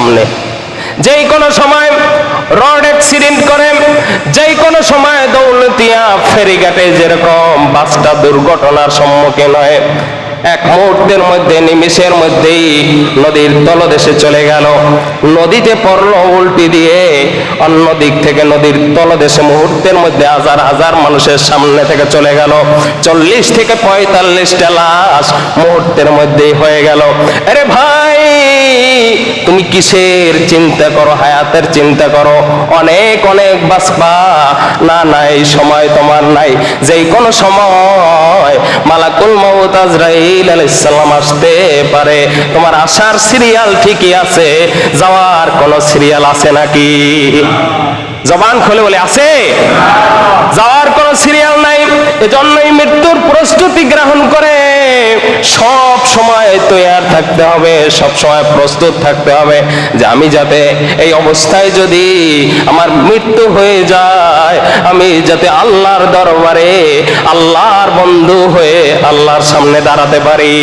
সামনে। যেই কোনো সময় রোড অ্যাক্সিডেন্ট করে, যেই কোনো সময় দৌলতিয়া ফেরিঘাটে যেরকম বাসটা দুর্ঘটনার সম্মুখীন হয়, এক মুহূর্তের মধ্যে, নিমেষের মধ্যেই নদীর তলদেশে চলে গেল, নদীতে পড়লো উল্টি দিয়ে, অন্য দিক থেকে নদীর তলদেশে মুহূর্তের মধ্যে হাজার হাজার মানুষের সামনে থেকে চলে গেল, 40 থেকে 45টা লাশ মুহূর্তের মধ্যেই হয়ে গেল। আরে ভাই, তুমি কিসের চিন্তা করো? হায়াতের চিন্তা করো, অনেক অনেক বাঁচবা। না না, এই সময় তোমার নাই। যেই কোনো সময় মালাকুল মউত আজরাইল আলাইহিস সালাম আসতে পারে। তোমার আসার সিরিয়াল ঠিকই আছে, যাওয়ার কোনো সিরিয়াল আছে নাকি? জবান খুলে বলে আছে? যাওয়ার কোনো সিরিয়াল নাই। এজন্যই মৃত্যুর প্রস্তুতি গ্রহণ করে সব সময় তৈয়ার থাকতে হবে, সব সময় প্রস্তুত থাকতে হবে যে আমি যাতে এই অবস্থায় যদি আমার মৃত্যু হয়ে যায়, আমি যাতে আল্লাহর দরবারে আল্লাহর বন্ধু হয়ে আল্লাহর সামনে দাঁড়াতে পারি।